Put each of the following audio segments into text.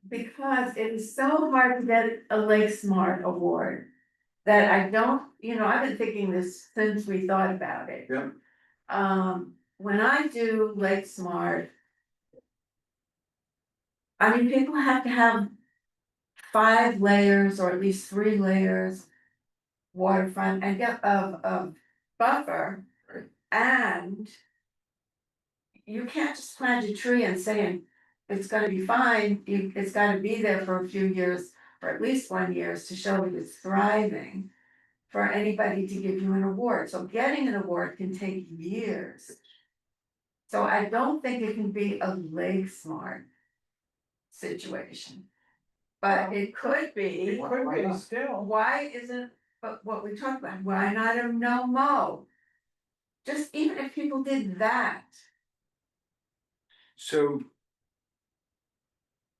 Because it is so hard to get a Lake Smart award. That I don't, I've been thinking this since we thought about it. Yeah. When I do Lake Smart. I mean, people have to have 5 layers or at least 3 layers. Waterfront and get of buffer. Right. And. You can't just plant a tree and say it's gonna be fine, it's gotta be there for a few years, or at least 1 year to show that it's thriving. For anybody to give you an award, so getting an award can take years. So I don't think it can be a Lake Smart situation. But it could be. It could be still. Why isn't, but what we talked about, why not a no mow? Just even if people did that, So.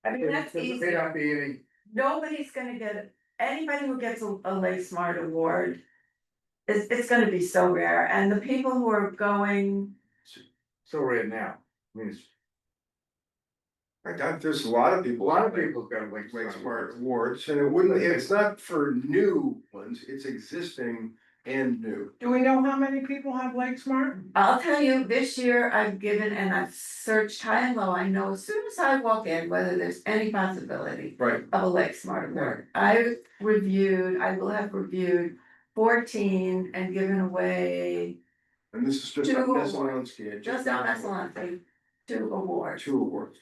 I mean, that's There easy. may not be any, Nobody's gonna get it, anybody who gets a Lake Smart award. It's gonna be so rare, and the people who are going, So right now, I mean, there's a lot of a people. lot of people got Lake Smart awards, and it wouldn't, it's not for new ones, it's existing and new. Do we know how many people have Lake Smart? I'll tell you, this year I've given and I've searched high and low, I know as soon as I walk in, whether there's any possibility. Right. Of a Lake Smart award, I will have reviewed 14 and given away, And this is just Two on awards. Messalonski. just on Escalante, 2 awards. 2 awards.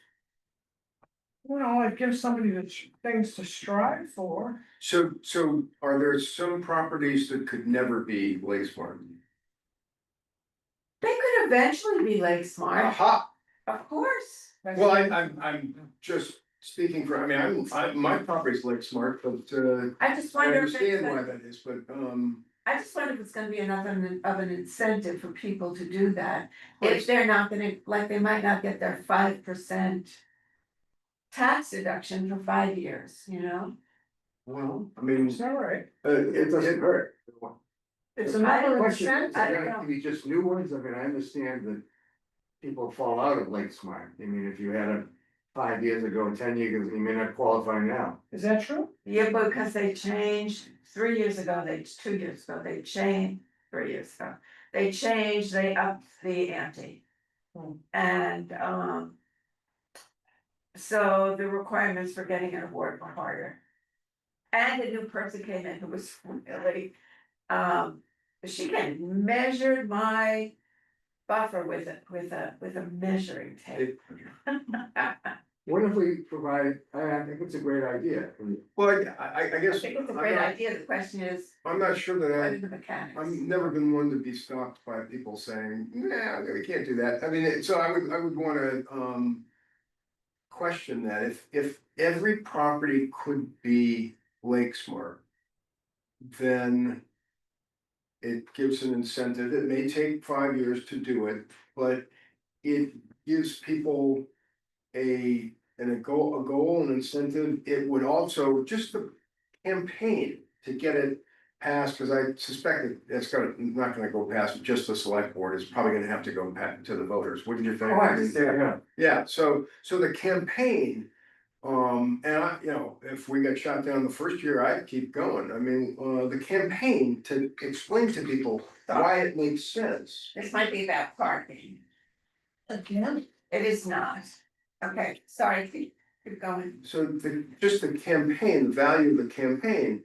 Well, it gives somebody things to strive for. So are there some properties that could never be Lake Smart? They could eventually be Lake Smart, Aha, of course. well, I'm just speaking for, I mean, my property's Lake Smart, but I just I wonder if it's, understand why gonna- that is, but I just wonder if it's gonna be enough of an incentive for people to do that. Right. If they're not gonna, like, they might not get their 5% tax deduction for 5 years, well, I mean, It's all right. it doesn't hurt. It's I another don't- Question, incentive. is it gonna be just new ones? I mean, I understand that people fall out of Lake Smart. I mean, if you had it 5 years ago, 10 years, ago, you may not qualify now. Is that true? Yeah, because they changed 3 years ago, 2 years ago, they changed, 3 years ago. They changed, they upped the ante. Hmm. And, so the requirements for getting an award were harder. And a new person came in who was really, she came and measured my buffer with a measuring tape. What if we provide, I think it's a great idea. well, I I guess. think it's a great idea, the question is, I'm not sure that what I. are the mechanics? I've never been one to be stopped by people saying, nah, we can't do that. I mean, so I would wanna, question that, if every property could be Lake Smart. Then. It gives an incentive, it may take 5 years to do it, but it gives people a goal, an incentive. It would also, just the campaign to get it passed, cause I suspect it's not gonna go past just the select board, it's probably gonna have to go back to the voters, wouldn't you think? Of course. Yeah, Yeah, so the campaign, and if we got shot down the first year, I'd keep going. I mean, the campaign to explain to people why it makes sense. This might be about parking. Again? It is not. Okay, sorry, keep going. So just the campaign, the value of the campaign,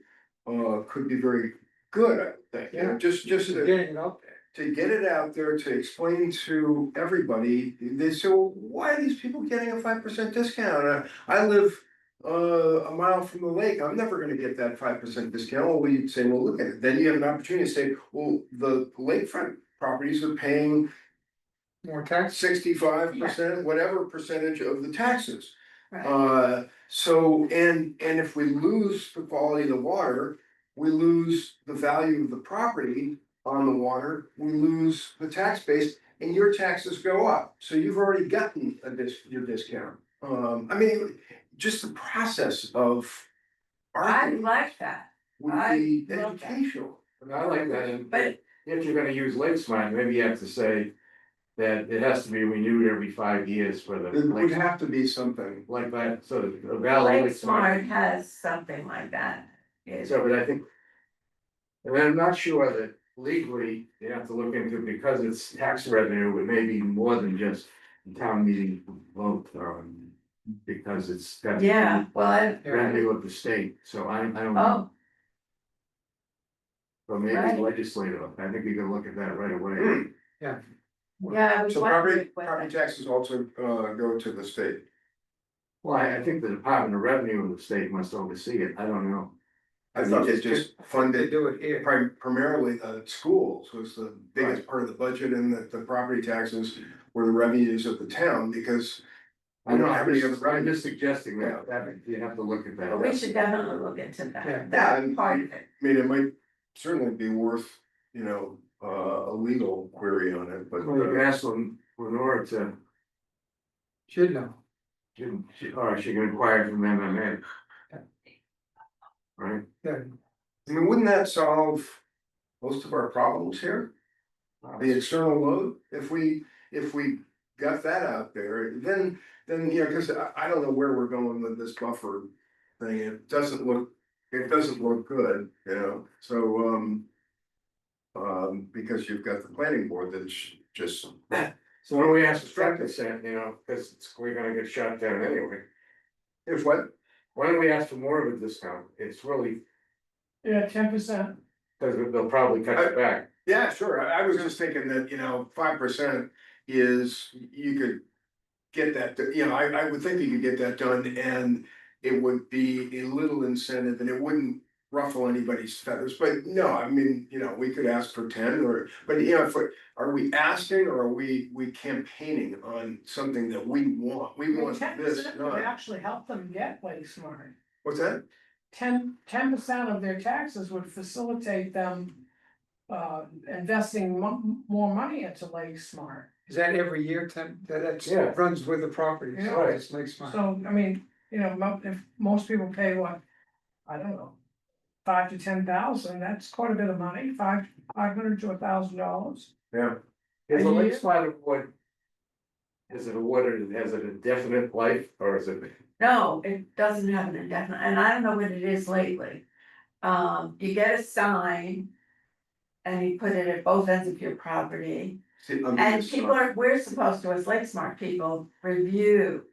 could be very good, I think, just to getting it out there. get it out there, to explain to everybody. They say, well, why are these people getting a 5% discount? I live a mile from the lake, I'm never gonna get that 5% discount. Well, we'd say, well, look at it, then you have an opportunity to say, well, the lakefront properties are paying More tax. 65%, whatever percentage of the taxes. Right, So, and if we lose the quality of the water, we lose the value of the property on the water, we lose the tax base, and your taxes go up. So you've already gotten your discount. I mean, just the process of I arguing like that, would I be love that. educational. But I like that, but if you're gonna use Lake Smart, maybe you have to say, that it has to be renewed every 5 years for the. It would Lake- have to be something. Like that, so the Valley. Lake Smart has something like that. It- So, but I think. And I'm not sure that legally, you have to look into, because it's tax revenue, it may be more than just town meeting vote, because it's. got Yeah, well, Revenue of the state, so I don't. oh, But maybe right. the legislature, I think you can look at that right away. yeah, I was So wondering property whether, taxes also go to the state. Well, I think the Department of Revenue of the state must oversee it, I don't know. I thought they just They funded do it here. primarily schools was the biggest part of the budget, and that the property taxes were the revenues of the town, because I know, I'm any just, other I'm just suggesting that you have to look at that. but we should definitely look into Yeah. that, that and- part of it. I mean, it might certainly be worth, a legal query on it, but. Well, you can ask Lenora to, Should know. or she can inquire from MMA. Right? Yeah. I mean, wouldn't that solve most of our problems here? The external load, if we got that out there, then, cause I don't know where we're going with this buffer thing, it doesn't look good, so, because you've got the planning board that's just. So when we ask for 10%, cause we're gonna get shot down anyway. If what? Why don't we ask for more of a discount? It's really, Yeah, 10%. cause they'll probably cut it back. Yeah, sure, I was just thinking that, 5% is, you could get that, I would think you could get that done, and it would be a little incentive, and it wouldn't ruffle anybody's feathers, but no, I mean, we could ask for 10, but are we asking, or are we campaigning on something that we want? We want this, 10% would not, actually help them get Lake Smart. what's that? 10% of their taxes would facilitate them. Investing more money into Lake Smart. Is that every year, that Yeah. runs with the property, Yeah. so it's Lake Smart. So, I mean, if most people pay what, I don't know. 5 to 10,000, that's quite a bit of money, $500 to $1,000. Yeah. Is the A Lake year? Smart award? Is it awarded, has it a definite life, or is it? No, it doesn't have an indefinite, and I don't know what it is lately. You get a sign. And you put it at both ends of your property, and we're supposed to, as Lake Smart people, review.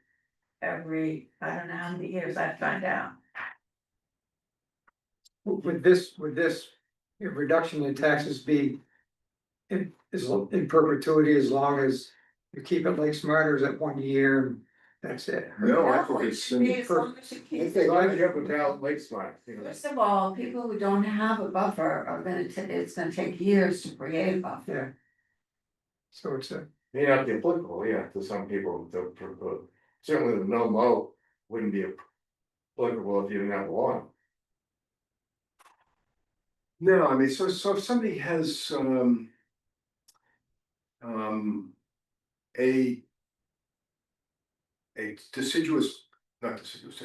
Every, I don't know how many years, I find out. Would this reduction in taxes be in perpetuity as long as you keep it Lake Smart, or is it 1 year and that's it? No, I think No, it it's. should be as long as you keep As it. long as you have a valid Lake Smart, First of all, people who don't have a buffer are gonna, it's gonna take years to create a buffer. Yeah. So it's may not be applicable, yeah, to some people, certainly the no mow wouldn't be applicable if you didn't have a lawn. No, I mean, so if somebody has, a deciduous, not deciduous,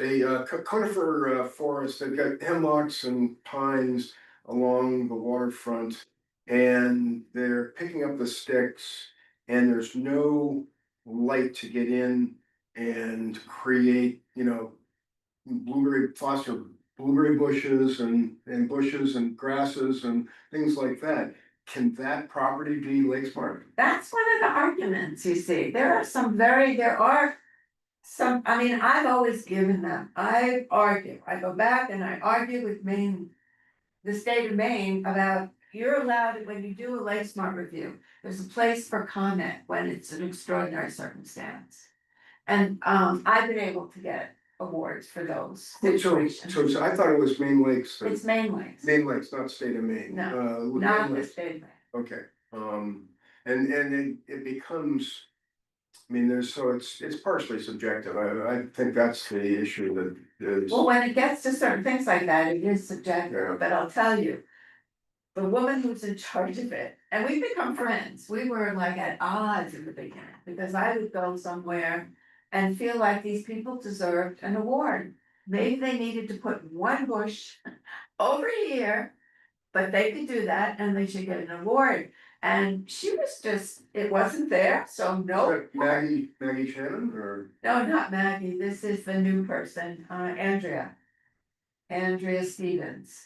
a conifer forest, they've got hemlocks and pines along the waterfront. And they're picking up the sticks, and there's no light to get in and create, foster blueberry bushes and bushes and grasses and things like that. Can that property be Lake Smart? That's one of the arguments, you see, there are some, I mean, I've always given them, I go back and I argue with Maine. The state of Maine about, you're allowed, when you do a Lake Smart review, there's a place for comment when it's an extraordinary circumstance. And I've been able to get awards for those situations. So I thought it was Maine Lakes. It's Maine Lakes, Maine Lakes, not state of Maine. No, Maine not the Lakes. state of Maine. Okay, and it becomes, I mean, it's partially subjective, I think that's the issue that is. Well, when it gets to certain things like that, it is Yeah. subjective, but I'll tell you. The woman who's in charge of it, and we've become friends, we were like at odds in the beginning, because I would go somewhere. And feel like these people deserved an award, maybe they needed to put one bush over here. But they could do that and they should get an award, And she was just, it wasn't there, so Is no. that Maggie Shannon or? No, not Maggie, this is the new person, Andrea. Andrea Stevens.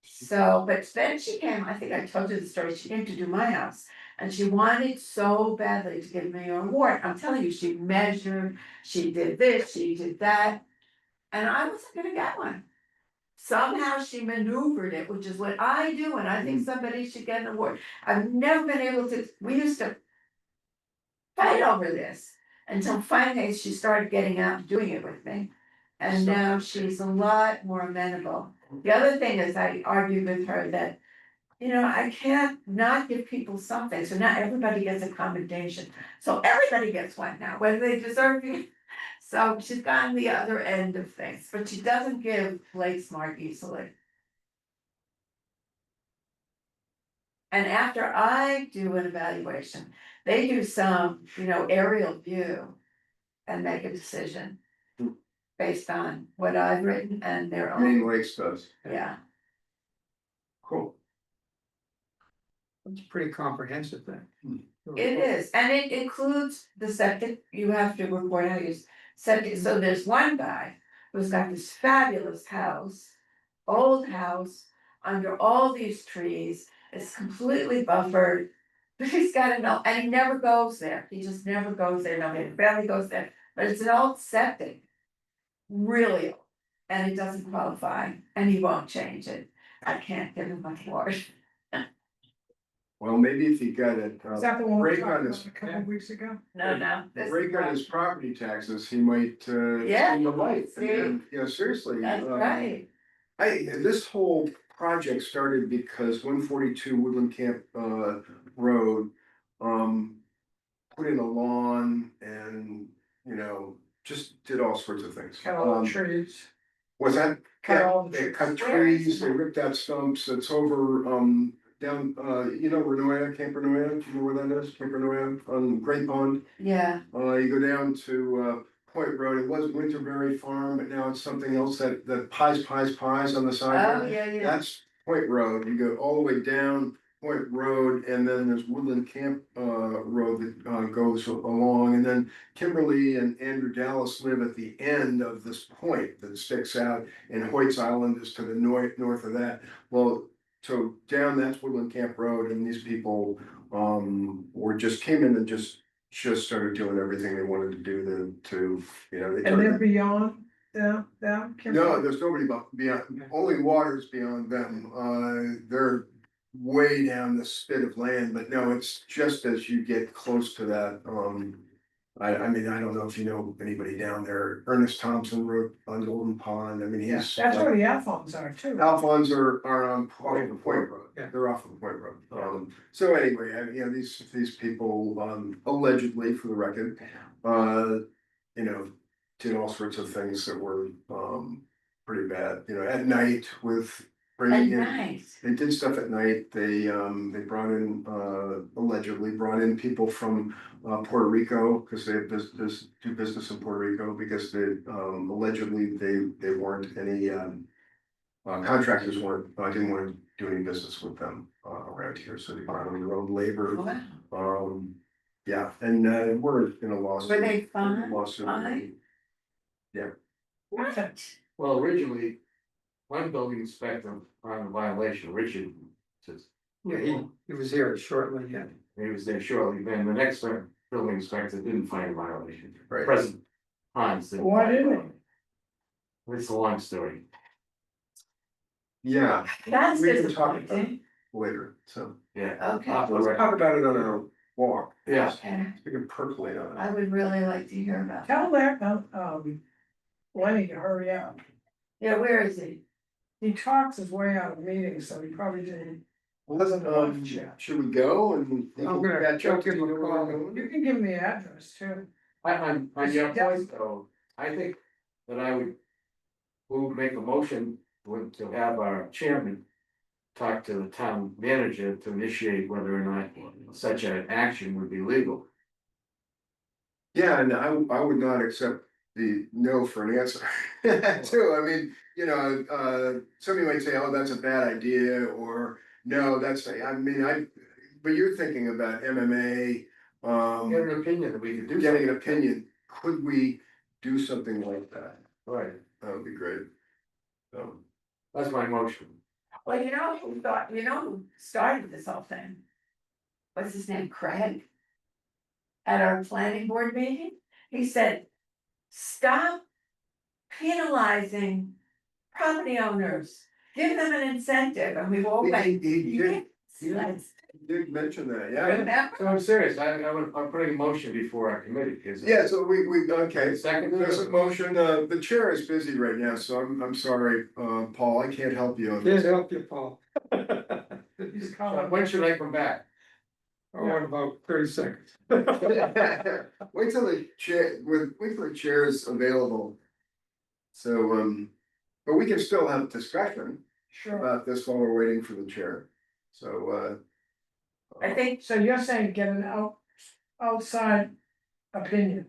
So, but then she came, I think I told you the story, she came to do my house. And she wanted so badly to give me an award, I'm telling you, she measured, she did this, she did that. And I wasn't gonna get one. Somehow she maneuvered it, which is what I do, and I think somebody should get an award. I've never been able to, we used to fight over this until finally she started getting out and doing it with me. And now she's a lot more amenable. The other thing is I argued with her that, you know, I can't not give people something, so not everybody gets a commendation. So everybody gets one now, whether they deserve it. So she's gone the other end of things, but she doesn't give Lake Smart easily. And after I do an evaluation, they do some, you know, aerial view and make a decision based on what I've written and their Main own, Lakes does. yeah. Cool. It's pretty comprehensive then. It is, and it includes the septic, you have to report how you septic, so there's one guy who's got this fabulous house. Old house, under all these trees, it's completely buffered. But he's got and he never goes there, he just never goes there, no, he barely goes there, but it's an old septic. Really, old, and it doesn't qualify, and he won't change it, I can't give him much more. Well, maybe if he got it, Is that the one we break talked on about his, a couple of weeks ago? No, this break on his property taxes, he might, Yeah, see the light. see? And, you know, seriously. That's right, This whole project started because 142 Woodland Camp, Road, put in a lawn and, you know, just did all sorts of things. Cut all the trees, Was that? cut all the They trees. cut trees, they ripped out stumps, it's over, down, you know, Renoya, Camp Renoya, do you know where that is? Camp Renoya, on Great Pond. yeah, You go down to, Point Road, it was Winterberry Farm, but now it's something else that pies on the side. oh, yeah, That's Point Road, you go all the way down Point Road, and then there's Woodland Camp, Road that, goes along, and then Kimberly and Andrew Dallas live at the end of this point that sticks out, and Hoyt's Island is to the north of that. Well, so down that's Woodland Camp Road, and these people, came in and just started doing everything they wanted to do to, you know, they. And then beyond them, No, there's nobody beyond, only waters beyond them, they're way down the spit of land, but no, it's just as you get close to that, I mean, I don't know if you know anybody down there, Ernest Thompson wrote on Golden Pond, I mean, Yeah, he's. that's where the Alphons are too. Alphons are on off of Point Road, Yeah. they're off of Point Road, so anyway, you know, these people, allegedly, for the record, you know, did all sorts of things that were, pretty bad, you know, at night with bringing in. nice, They did stuff at night, they brought in, allegedly brought in people from, Puerto Rico, cause they have do business in Puerto Rico, because they, allegedly, they weren't any, contractors didn't want to do any business with them, around here, so they brought in their own labor. wow, Yeah, and, we're in a lawsuit. were they fine? Lawsuit. Fine? What? Well, originally, one building inspector on a violation, Richard, says, Yeah, he was here shortly, yeah. he was there shortly, then the next building inspector didn't find a violation. Right. President Hans did. Why didn't It's a long story. Yeah, That's we can talk about it disappointing, later, so, Yeah. okay, Off the let's record. talk about it on our walk. Yeah. okay, We can percolate on it. I would really like to hear about they? it. Tell that, Lenny to hurry up. Yeah, where is he? He talks his way out of meetings, so he probably didn't. Should we go and? I'm gonna catch up give him a to you call. You can give him the address too. On your point though, I think that I would. Who would make a motion to have our chairman. Talk to the town manager to initiate whether or not such an action would be legal. Yeah, and I would not accept the no for an answer too, I mean, you know, somebody might say, oh, that's a bad idea, or no, I mean, but you're thinking about MMA, Get an opinion that we could do. getting an something. opinion, could we do something like that? Right, That would be great. So, that's my motion. Well, you know who started this whole thing? What's his name, Craig? At our planning board meeting, he said, stop penalizing property owners. Give them an incentive, and we've all went. he Let's did mention that, yeah. remember, So I'm serious, I'm putting a motion before our committee, is it? Yeah, so okay, Second. there's a motion, the chair is busy right now, so I'm sorry, Paul, I can't help you on Can't this. help you, Paul. He's So calling. when should I come back? Oh, in about 30 seconds. Wait till the chair is available. So, but we can still have a discussion Sure, about this while we're waiting for the chair, so, I think, so you're saying get an outside opinion,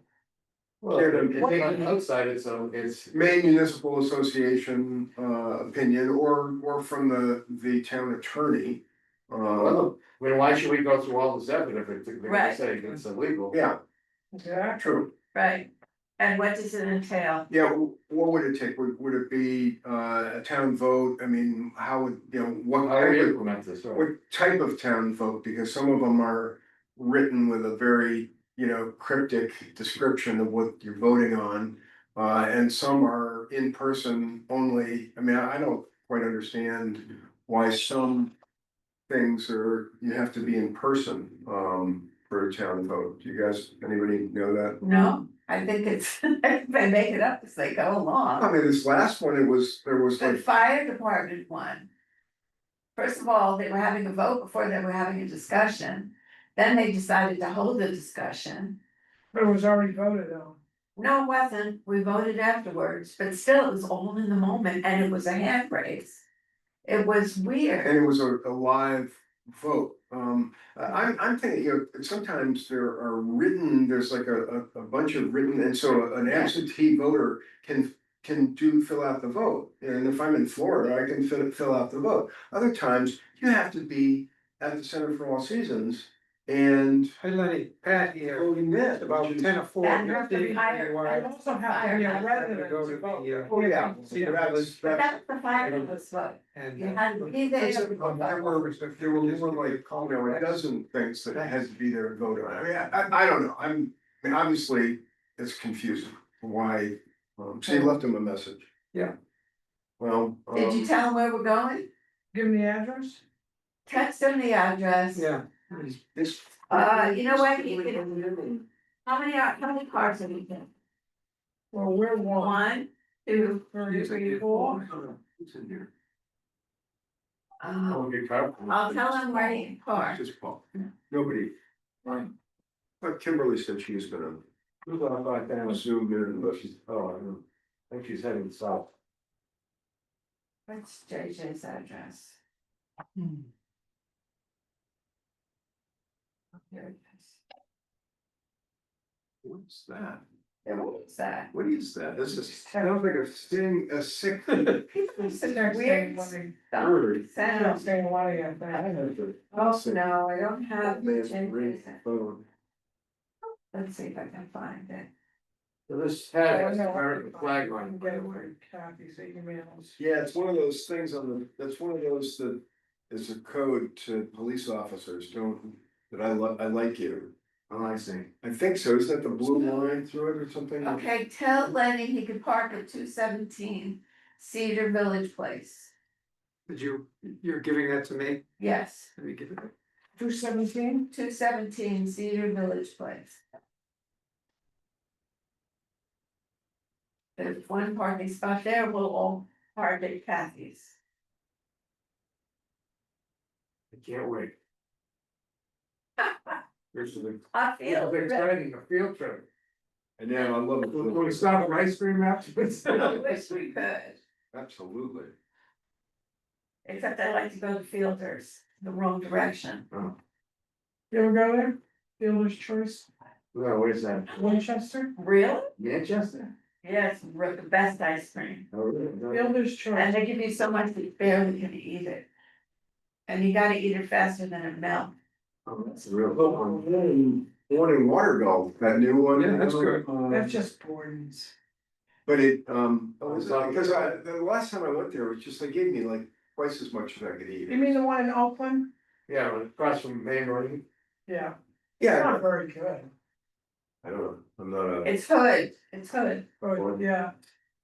Well, it's not outside, it's. Maine Municipal Association, opinion, or from the town attorney. Well, I mean, why should we go through all this effort if they're gonna Right. say it's illegal? Yeah, exactly. true. right, and what does it entail? Yeah, what would it take? Would it be, a town vote? I mean, how would, what How do we type of, implement this, right? what type of town vote? Because some of them are written with a very, cryptic description of what you're voting on. And some are in person only. I mean, I don't quite understand why some things you have to be in person, for a town vote. Do you guys, anybody know that? No, I think it's, they make it up as they go I along. mean, this last one, there was The like, fire department one. First of all, they were having a vote before they were having a discussion, then they decided to hold the discussion. But it was already voted on. No, it wasn't, we voted afterwards, but still, it was all in the moment, and it was a hand raise. It was weird, and it was a live vote. I'm thinking, sometimes there are there's like a bunch of written, and so an absentee voter can fill out the vote. And if I'm in Florida, I can fill out the vote. Other times, you have to be at the Center for All Seasons and Hey Lenny, Pat here, voting this. it's about 10 or 4. And you have to be hired. I also have to be a resident Go to to vote. the, Oh, yeah. see the That's- village, but that's the fireman's vote, and. you had to be there. There were more like, a dozen things that has to be there and vote on. I mean, I don't know. I mean, obviously, it's confusing why, so you left him a message. Yeah. Well. Did you tell them where we're going? Give them the address? Text them the address. Yeah. This. You know what, you can, how many cars have you been? Well, we're one, 1, 2, 3, 4. It's in here. That would be powerful. I'll tell them where you can park. Just Paul. Nobody. But Kimberly said she was gonna Who's on like that? zoom in, but She's, oh, I don't, I think she's heading south. What's JJ's address? Here it is. what's that? What is that? What is that? This sounds like a sick. People say They're weird saying stuff. Bird. Sounds. saying one of you, Oh, no, I don't have JJ's. Phone. Let's see if I can find it. So this has American flag on it, by Get the it way. where Kathy's emails. Yeah, it's one of those things that's one of those that is a code to police officers, that I like you. Oh, I see. I think so, isn't that the blue line through it or something? Okay, tell Lenny he could park at 217 Cedar Village Place. You're giving that to me? Yes, Let me give it. 217? 217 Cedar Village Place. There's one parking spot there, we'll all park at Kathy's. I can't wait. This is I feel really, exciting, a field trip. And yeah, I love Can we it. stop for ice cream afterwards? I wish we could, Absolutely. except I like to go to Fielders, the wrong direction. You ever go there? Fielder's Choice, No, where's that? Winchester? Really? Manchester? Yes, the best ice cream. Oh, really? No. Fielder's And Choice. they give you so much that you barely can eat it. And you gotta eat it faster than it melts. Oh, that's a real good one. Warning water bill, that new one. Yeah, that's good. That's just Borden's. But it, Oh, it's because the last time I went there, it was just, they gave me like twice as much as I could eat. You mean the one in Oakland? Yeah, across from Main Road. Yeah. It's Yeah, not very good, I don't know, I'm not a. It's Hood, it's Hood. but yeah.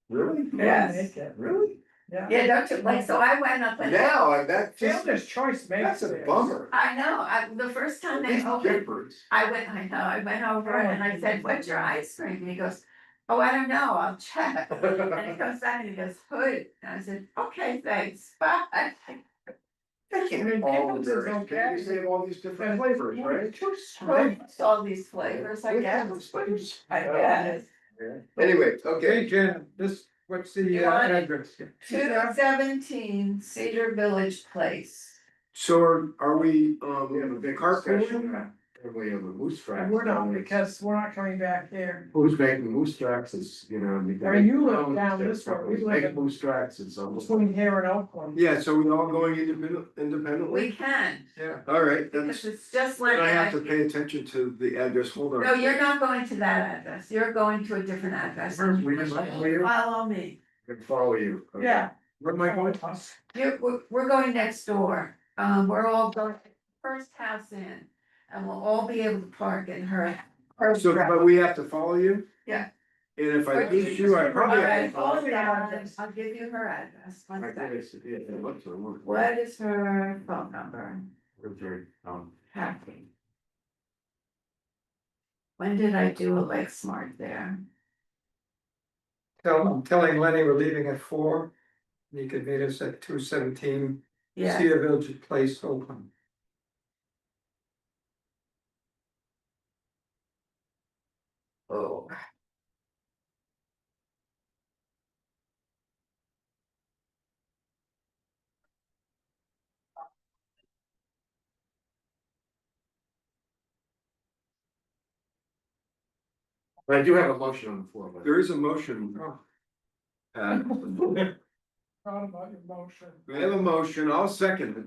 Really? Yes. Make it, Really? yeah. Yeah, don't you, like, so I went up and. Now, that just, Fielder's Choice makes that's a it. bummer. I know, the first time they These opened, Giffords. I went over and I said, what's your ice cream? And he goes, oh, I don't know, I'll check. And he goes back and he goes, Hood, and I said, okay, thanks, bye. They can't have all the berries, okay. they have all these different But flavors, right? too sweet. All these flavors, I guess. I guess. Anyway, Okay, okay, Jen, this, what's the You want it? address? 217 Cedar Village Place. so are we, We have a big carpooling? discussion. And we have a moose track. And we're not, because we're not coming back here. Who's making moose tracks is, you know. I mean, you live down this way, we live Make in- moose tracks and so. Between here and Oakland. Yeah, so we all going We independently? can, Yeah. All right, because that's, it's just like. I have to pay attention to the address, hold on. No, you're not going to that address, you're going to a different address. We just follow you? Follow me, Can follow you. Okay. Yeah. Where am I going? we're going next door, we're all going, first house in. And we'll all be able to park in her So, truck. but we have to follow you? Yeah. And if I lose you, I probably. All have right, to follow hold you. on, I'll give you her address, I one think second. it's, yeah, it looks like one. What is her phone number? Okay, Kathy. When did I do a Lake Smart there? I'm telling Lenny we're leaving at 4. You could meet us at 217 Yeah, Cedar Village Place, Oakland. oh. But I do have a motion on the floor, but. There is a motion. Oh. Proud about your motion. We have a motion, I'll second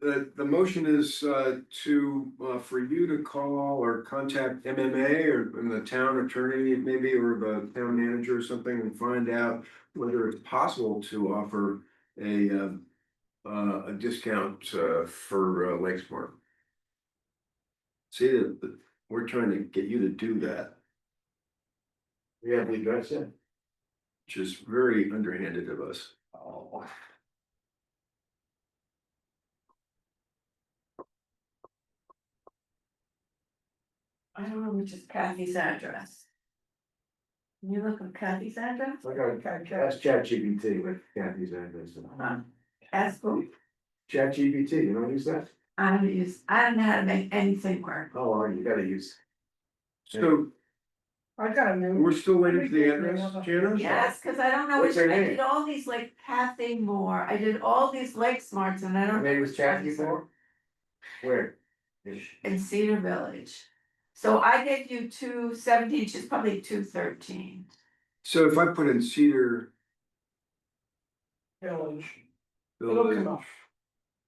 it. The motion is for you to call or contact MMA or the town attorney maybe, or the town manager or something, and find out whether it's possible to offer a discount for Lakesmart. See, we're trying to get you to do that, We have the address yet? which is very underhanded of us. Oh. I don't know which is Kathy's address. Can you look up Kathy's address? I got, that's ChatGPT with Kathy's address. Ask who? ChatGPT, you don't use that? I don't know how to make anything work. Oh, you gotta use. So I got a new. we're still waiting for the address, Janice? Yes, cause I don't know What's which, her I name? did all these like Kathy Moore, I did all these Lake Smarts and I Her don't. know name was which one Kathy is her. Moore? Where? In Cedar Village. So I gave you 217, she's probably 213. So if I put in Cedar Village. It'll come Village, up.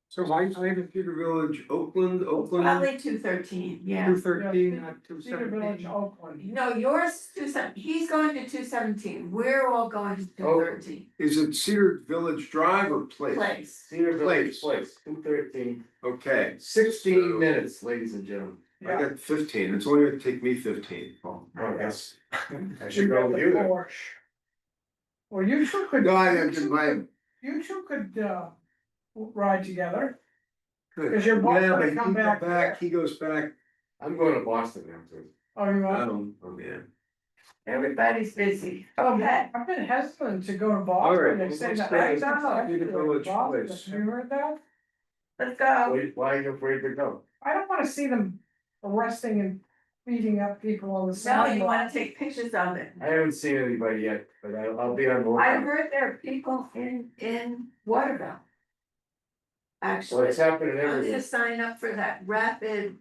So why I live in Cedar Village, Oakland, Probably 213, yeah. 213, not Cedar Village, 217. Oakland. No, yours 217, he's going to 217, we're all going to 213. is it Cedar Village Drive or Place? Place. Cedar Village Place. Place, 213. Okay, 16 minutes, ladies and gentlemen. I Yeah. got 15, it's only gonna take me 15. Oh, I guess. I You should go got with the you then. Porsche. Well, you two could. No, I you didn't, two my- could- You two could, ride together. Good. 'Cause you're both Yeah, gonna but come he go back there. he goes back, I'm going to Boston now too. Oh, you want? oh man. Everybody's busy. Okay, I've been hesitant to go to All Boston, right, they say let's that. go I to don't know, I Cedar should go to Village Boston. Place. Have you heard that? Let's go. Why are you afraid to go? I don't wanna see them arresting and beating up people on the No, sidewalk. you wanna take pictures of it. I haven't seen anybody yet, but I'll be on the I lookout. heard there are people in Waterville. Well, Actually, it's happening I'm everywhere. gonna sign up for that rapid